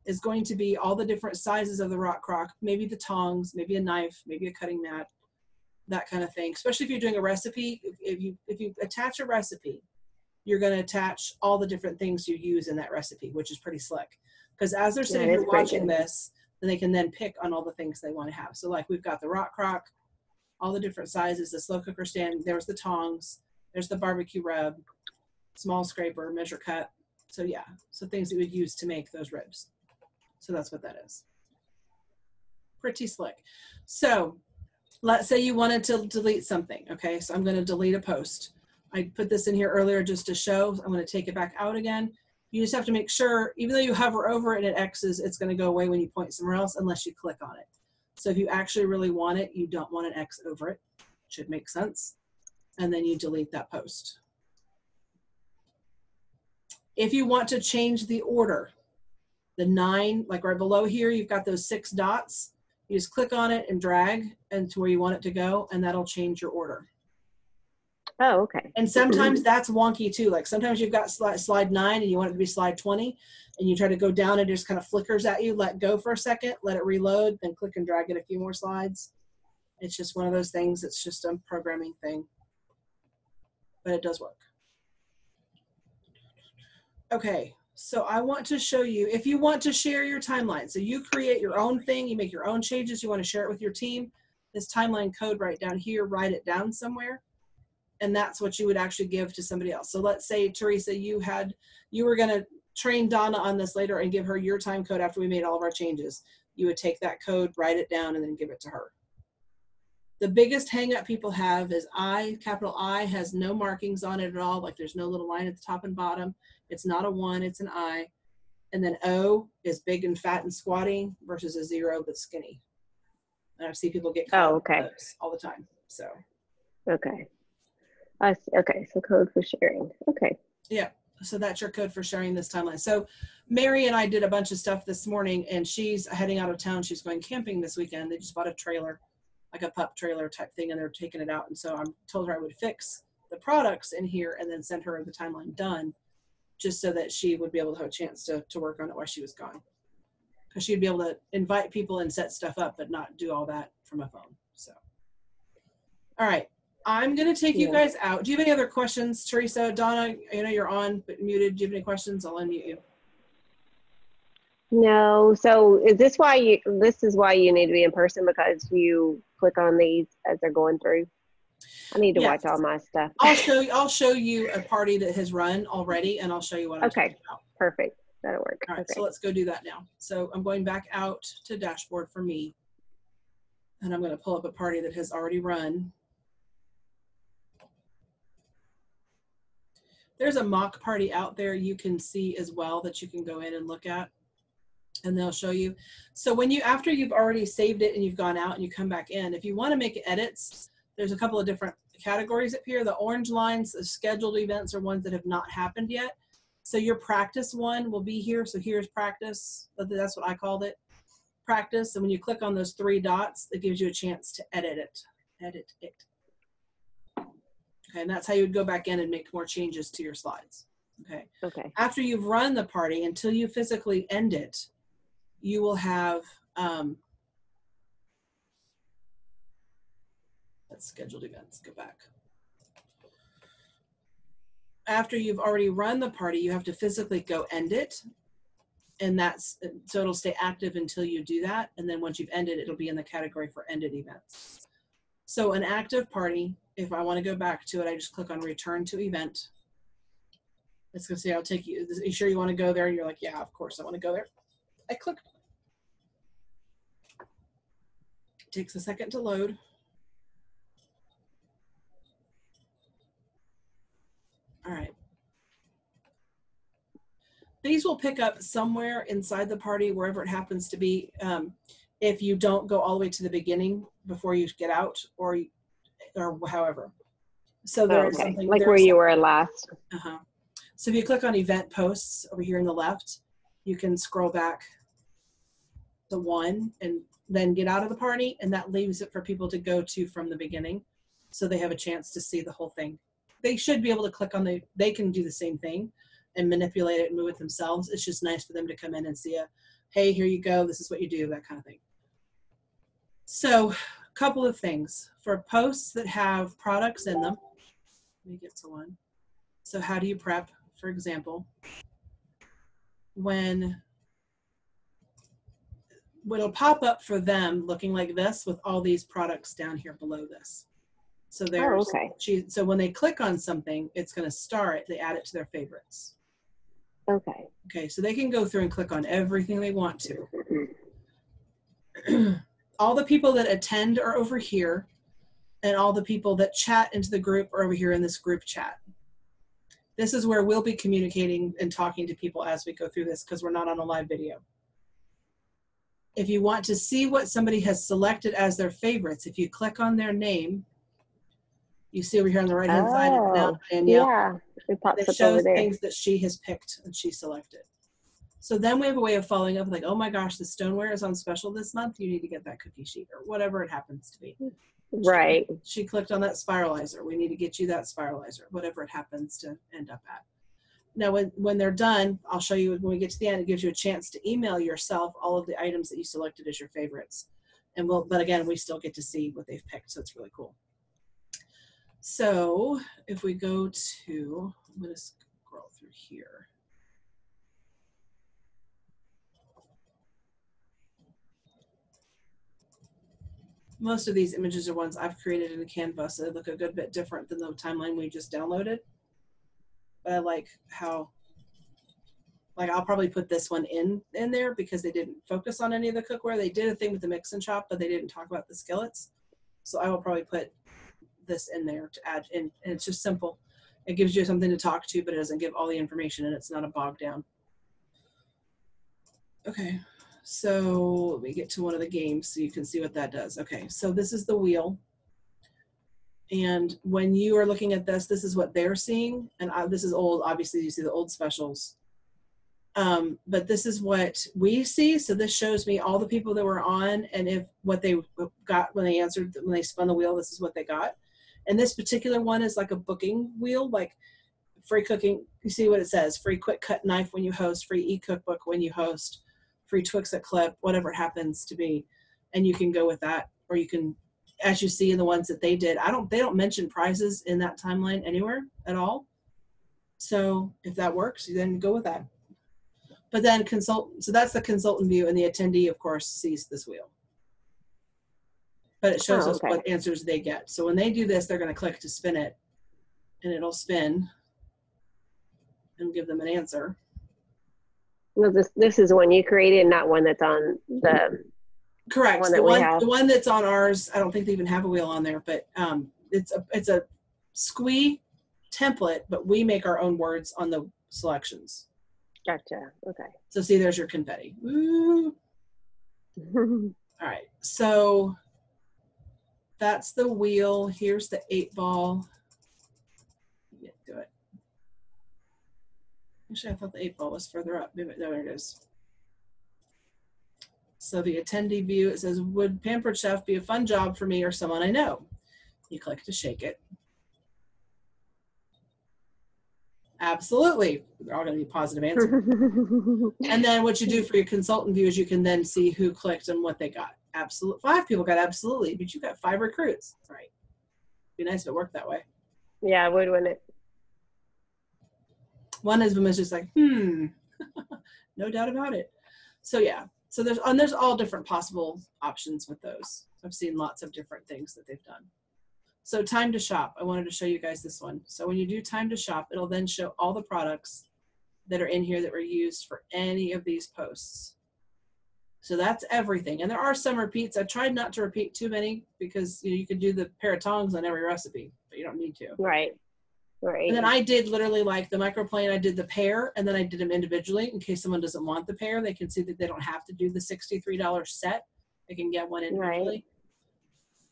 is going to be all the different sizes of the rock crock, maybe the tongs, maybe a knife, maybe a cutting mat, that kind of thing. Especially if you're doing a recipe, if you attach a recipe, you're going to attach all the different things you use in that recipe, which is pretty slick. Because as they're sitting here watching this, then they can then pick on all the things they want to have. So like we've got the rock crock, all the different sizes, the slow cooker stand, there's the tongs, there's the barbecue rub, small scraper, measure cut. So yeah, so things that we would use to make those ribs. So that's what that is. Pretty slick. So let's say you wanted to delete something. Okay, so I'm going to delete a post. I put this in here earlier just to show. I'm going to take it back out again. You just have to make sure, even though you hover over it and it X's, it's going to go away when you point somewhere else unless you click on it. So if you actually really want it, you don't want an X over it. Should make sense. And then you delete that post. If you want to change the order, the 9, like right below here, you've got those 6 dots. You just click on it and drag into where you want it to go, and that'll change your order.
Oh, okay.
And sometimes that's wonky too. Like sometimes you've got slide 9 and you want it to be slide 20, and you try to go down and it just kind of flickers at you. Let go for a second, let it reload, then click and drag it a few more slides. It's just one of those things. It's just a programming thing, but it does work. Okay, so I want to show you, if you want to share your timeline, so you create your own thing, you make your own changes, you want to share it with your team, this timeline code right down here, write it down somewhere. And that's what you would actually give to somebody else. So let's say, Teresa, you were going to train Donna on this later and give her your time code after we made all of our changes. You would take that code, write it down, and then give it to her. The biggest hang up people have is I, capital I, has no markings on it at all. Like there's no little line at the top and bottom. It's not a 1, it's an I. And then O is big and fat and squatty versus a 0 that's skinny. And I see people get caught up those all the time. So.
Okay. Okay, so code for sharing. Okay.
Yeah, so that's your code for sharing this timeline. So Mary and I did a bunch of stuff this morning, and she's heading out of town. She's going camping this weekend. They just bought a trailer, like a pup trailer type thing, and they're taking it out. And so I told her I would fix the products in here and then send her the timeline done, just so that she would be able to have a chance to work on it while she was gone. Because she'd be able to invite people and set stuff up, but not do all that from a phone. So, all right. I'm going to take you guys out. Do you have any other questions, Teresa? Donna, I know you're on, but muted. Do you have any questions? I'll unmute you.
No. So is this why this is why you need to be in person, because you click on these as they're going through? I need to watch all my stuff.
I'll show you a party that has run already, and I'll show you what I'm talking about.
Perfect. That'll work.
All right, so let's go do that now. So I'm going back out to dashboard for me, and I'm going to pull up a party that has already run. There's a mock party out there you can see as well that you can go in and look at, and they'll show you. So when after you've already saved it and you've gone out and you come back in, if you want to make edits, there's a couple of different categories up here. The orange lines, the scheduled events, are ones that have not happened yet. So your practice one will be here. So here's practice. That's what I called it, practice. And when you click on those 3 dots, it gives you a chance to edit it. Okay, and that's how you would go back in and make more changes to your slides. Okay.
Okay.
After you've run the party, until you physically end it, you will have That's scheduled events. Go back. After you've already run the party, you have to physically go end it. And that's, so it'll stay active until you do that. And then once you've ended, it'll be in the category for ended events. So an active party, if I want to go back to it, I just click on return to event. It's going to say, I'll take you. Are you sure you want to go there? You're like, yeah, of course I want to go there. I click. It takes a second to load. All right. These will pick up somewhere inside the party, wherever it happens to be, if you don't go all the way to the beginning before you get out, or however. So there's something
like where you were last.
So if you click on event posts over here on the left, you can scroll back to 1 and then get out of the party, and that leaves it for people to go to from the beginning, so they have a chance to see the whole thing. They should be able to click on they can do the same thing and manipulate it and move it themselves. It's just nice for them to come in and see hey, here you go, this is what you do, that kind of thing. So a couple of things. For posts that have products in them, let me get to one. So how do you prep, for example, when it'll pop up for them looking like this with all these products down here below this. So there's, so when they click on something, it's going to star it, they add it to their favorites. Okay, so they can go through and click on everything they want to. All the people that attend are over here, and all the people that chat into the group are over here in this group chat. This is where we'll be communicating and talking to people as we go through this, because we're not on a live video. If you want to see what somebody has selected as their favorites, if you click on their name, you see over here on the right hand side, it's now Danielle.
Yeah, it pops up
shows
over there.
Things that she has picked and she selected. So then we have a way of following up, like, oh my gosh, the stoneware is on special this month. You need to get that cookie sheet, or whatever it happens to be.
Right.
She clicked on that spiralizer. We need to get you that spiralizer, whatever it happens to end up at. Now, when they're done, I'll show you when we get to the end, it gives you a chance to email yourself all of the items that you selected as your favorites. And but again, we still get to see what they've picked, so it's really cool. So if we go to, I'm going to scroll through here. Most of these images are ones I've created in a Canva, so they look a good bit different than the timeline we just downloaded. But I like how, like, I'll probably put this one in there because they didn't focus on any of the cookware. They did a thing with the mix and chop, but they didn't talk about the skillets. So I will probably put this in there to add in, and it's just simple. It gives you something to talk to, but it doesn't give all the information, and it's not a bog down. Okay, so let me get to one of the games so you can see what that does. Okay, so this is the wheel. And when you are looking at this, this is what they're seeing. And this is old, obviously you see the old specials. But this is what we see. So this shows me all the people that were on, and if what they got when they answered, when they spun the wheel, this is what they got. And this particular one is like a booking wheel, like free cooking. You see what it says, free quick cut knife when you host, free e-cookbook when you host, free Twix-It clip, whatever it happens to be. And you can go with that, or you can, as you see in the ones that they did, they don't mention prizes in that timeline anywhere at all. So if that works, then go with that. But then so that's the consultant view, and the attendee, of course, sees this wheel. But it shows us what answers they get. So when they do this, they're going to click to spin it, and it'll spin and give them an answer.
No, this is one you created, not one that's on the
correct.
One that
the one that's on ours, I don't think they even have a wheel on there, but it's a Sqweee template, but we make our own words on the selections.
Gotcha. Okay.
So see, there's your confetti. Woo. All right. So that's the wheel. Here's the 8-ball. Do it. Actually, I thought the 8-ball was further up. Maybe there it is. So the attendee view, it says, would Pampered Chef be a fun job for me or someone I know? You click to shake it. Absolutely. They're all going to be positive answers. And then what you do for your consultant view is you can then see who clicked and what they got. Absolutely. 5 people got absolutely, but you got 5 recruits. Right. Be nice if it worked that way.
Yeah, I would, wouldn't it?
One of them is just like, no doubt about it. So yeah, so there's all different possible options with those. I've seen lots of different things that they've done. So time to shop, I wanted to show you guys this one. So when you do time to shop, it'll then show all the products that are in here that were used for any of these posts. So that's everything. And there are some repeats. I tried not to repeat too many because you could do the pair of tongs on every recipe, but you don't need to.
Right. Right.
And then I did literally like the microplane, I did the pair, and then I did them individually in case someone doesn't want the pair. They can see that they don't have to do the $63 set. They can get one individually.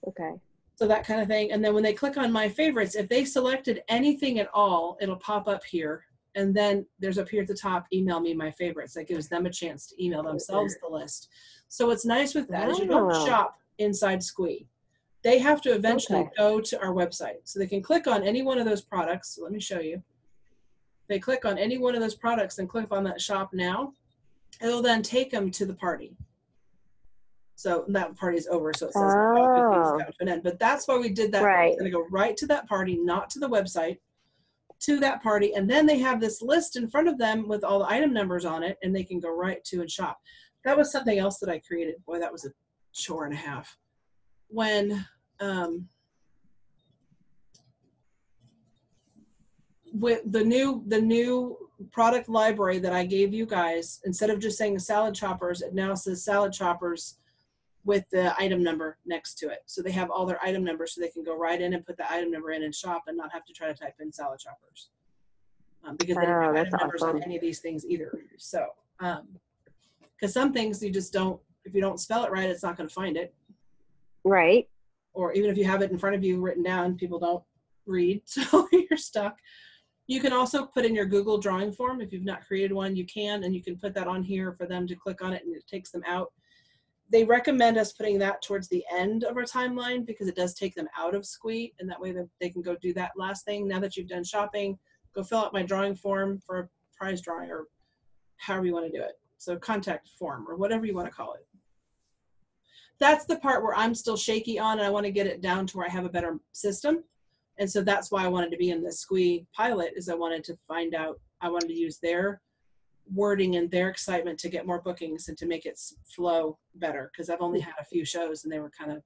Right. Okay.
So that kind of thing. And then when they click on my favorites, if they selected anything at all, it'll pop up here. And then there's up here at the top, email me my favorites. That gives them a chance to email themselves the list. So what's nice with that is you don't shop inside Sqweee. They have to eventually go to our website. So they can click on any one of those products. So let me show you. They click on any one of those products and click on that shop now. It'll then take them to the party. So that party is over. So it says to an end. But that's why we did that.
Right.
It's going to go right to that party, not to the website, to that party. And then they have this list in front of them with all the item numbers on it, and they can go right to and shop. That was something else that I created. Boy, that was a chore and a half. When with the new product library that I gave you guys, instead of just saying salad choppers, it now says salad choppers with the item number next to it. So they have all their item numbers, so they can go right in and put the item number in and shop and not have to try to type in salad choppers. Because they don't have item numbers on any of these things either. So, because some things you just don't, if you don't spell it right, it's not going to find it.
Right.
Or even if you have it in front of you written down, people don't read, so you're stuck. You can also put in your Google drawing form. If you've not created one, you can, and you can put that on here for them to click on it, and it takes them out. They recommend us putting that towards the end of our timeline because it does take them out of Sqweee, and that way they can go do that last thing. Now that you've done shopping, go fill out my drawing form for a prize drawing or however you want to do it. So contact form or whatever you want to call it. That's the part where I'm still shaky on, and I want to get it down to where I have a better system. And so that's why I wanted to be in the Sqweee Pilot, is I wanted to find out, I wanted to use their wording and their excitement to get more bookings and to make it flow better, because I've only had a few shows and they were kind of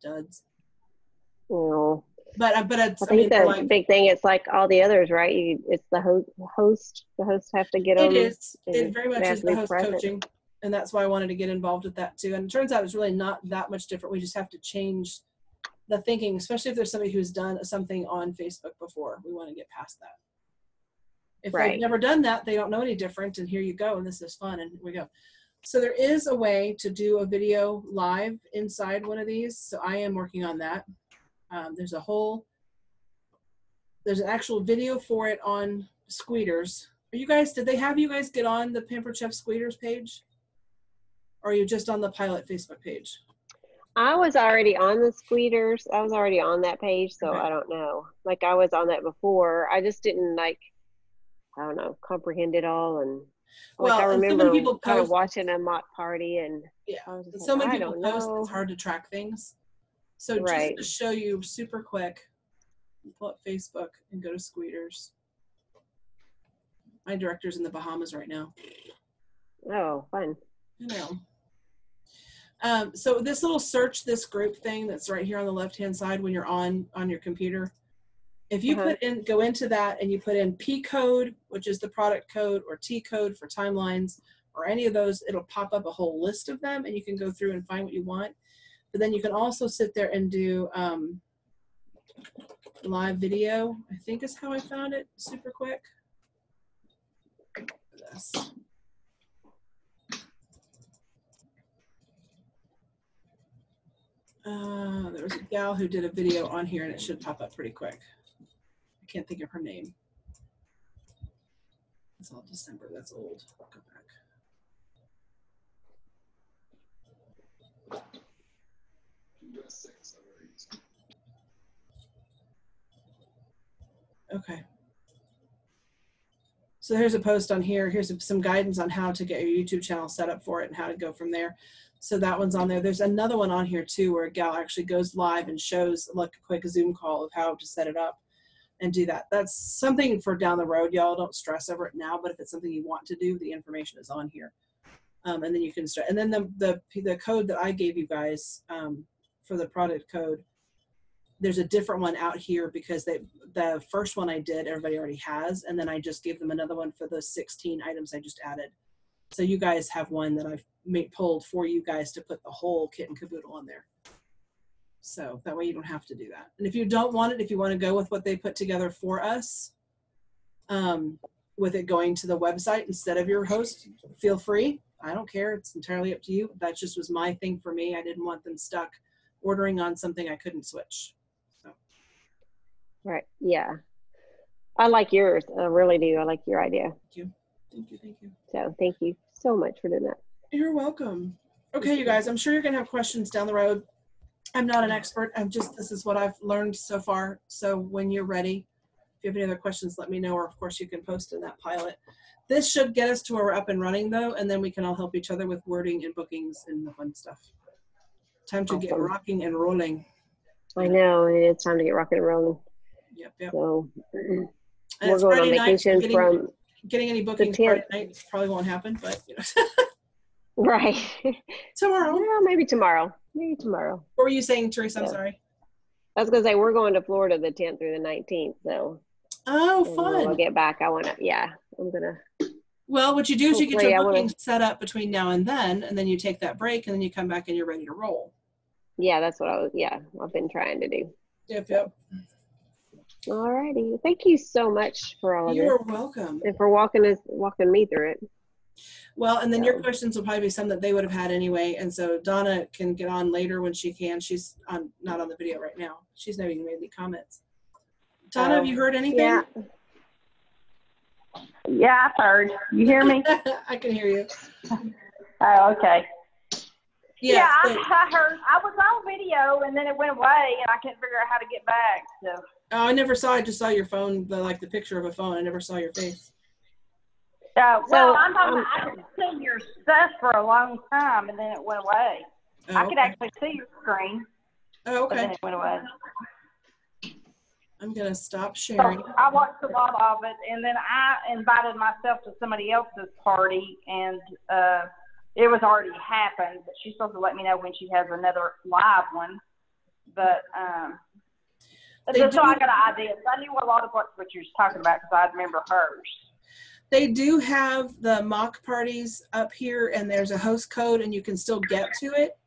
duds.
Oh.
But it's,
I think the big thing, it's like all the others, right? It's the host. The hosts have to get on.
It is. It very much is the host coaching. And that's why I wanted to get involved with that too. And it turns out it's really not that much different. We just have to change the thinking, especially if there's somebody who's done something on Facebook before. We want to get past that. If they've never done that, they don't know any different. And here you go. And this is fun. And here we go. So there is a way to do a video live inside one of these. So I am working on that. There's an actual video for it on Sqweeters. Did they have you guys get on the Pampered Chef Sqweeters page? Or are you just on the Pilot Facebook page?
I was already on the Sqweeters. I was already on that page, so okay. I don't know. Like, I was on that before. I just didn't, like, I don't know, comprehend it all. And like, well, I remember kind of watching a mock party, and
yeah, so many people post, it's hard to track things. So just to show you super quick, pull up Facebook and go to Sqweeters. My director's in the Bahamas right now.
Oh, fun.
I know. So this little search this group thing that's right here on the left-hand side when you're on your computer, if you go into that and you put in P code, which is the product code, or T code for timelines, or any of those, it'll pop up a whole list of them, and you can go through and find what you want. But then you can also sit there and do live video, I think is how I found it super quick. This. There was a gal who did a video on here, and it should pop up pretty quick. I can't think of her name. It's all December. That's old. I'll go back. Okay. So here's a post on here. Here's some guidance on how to get your YouTube channel set up for it and how to go from there. So that one's on there. There's another one on here too where a gal actually goes live and shows like a quick Zoom call of how to set it up and do that. That's something for down the road, y'all. Don't stress over it now, but if it's something you want to do, the information is on here. And then you can start. And then the code that I gave you guys for the product code, there's a different one out here because the first one I did, everybody already has, and then I just gave them another one for those 16 items I just added. So you guys have one that I've pulled for you guys to put the whole kit and caboodle on there. So that way you don't have to do that. And if you don't want it, if you want to go with what they put together for us, with it going to the website instead of your host, feel free. I don't care. It's entirely up to you. That just was my thing for me. I didn't want them stuck ordering on something I couldn't switch. So.
Right. Yeah. I like yours. I really do. I like your idea.
Thank you. Thank you. Thank you.
So thank you so much for doing that.
You're welcome. Okay, you guys, I'm sure you're going to have questions down the road. I'm not an expert. This is what I've learned so far. So when you're ready, if you have any other questions, let me know, or of course you can post in that pilot. This should get us to where we're up and running though, and then we can all help each other with wording and bookings and the fun stuff. Time to get rocking and rolling.
I know, it's time to get rocking and rolling.
Yep, yep.
So
we're going on vacation from getting any bookings Friday night probably won't happen, but you know.
Right.
Tomorrow.
Well, maybe tomorrow. Maybe tomorrow.
What were you saying, Teresa? I'm sorry.
I was gonna say we're going to Florida the 10th through the 19th. So.
Oh, fun.
When we'll get back. I'm gonna.
Well, what you do is you get your bookings set up between now and then you take that break, and then you come back and you're ready to roll.
Yeah, that's what I've been trying to do.
Yep, yep.
All righty. Thank you so much for all of this.
You're welcome.
And for walking me through it.
Well, and then your questions will probably be some that they would have had anyway. And so Donna can get on later when she can. She's not on the video right now. She's not even made any comments. Donna, have you heard anything?
Yeah. Yeah, I've heard. You hear me?
I can hear you.
Oh, okay.
Yeah,
I heard. I was on video and then it went away and I couldn't figure out how to get back. So.
Oh, I never saw. I just saw your phone, the picture of a phone. I never saw your face.
Well, I could see your stuff for a long time and then it went away.
Oh,
I could actually see your screen.
Oh, okay.
But then it went away.
I'm going to stop sharing.
So I watched a lot of it, and then I invited myself to somebody else's party, and it was already happened, but she's supposed to let me know when she has another live one. But just so I got an idea. So I knew a lot of what you were talking about because I remember hers.
They do have the mock parties up here, and there's a host code, and you can still get to it.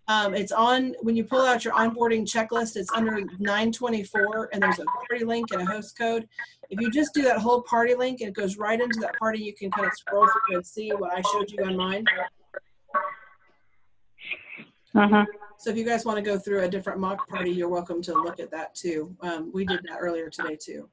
It's on, when you pull out your onboarding checklist, it's under 924, and there's a party link and a host code. If you just do that whole party link, and it goes right into that party, you can kind of scroll through and see what I showed you on mine. So if you guys want to go through a different mock party, you're welcome to look at that too. We did that earlier today too.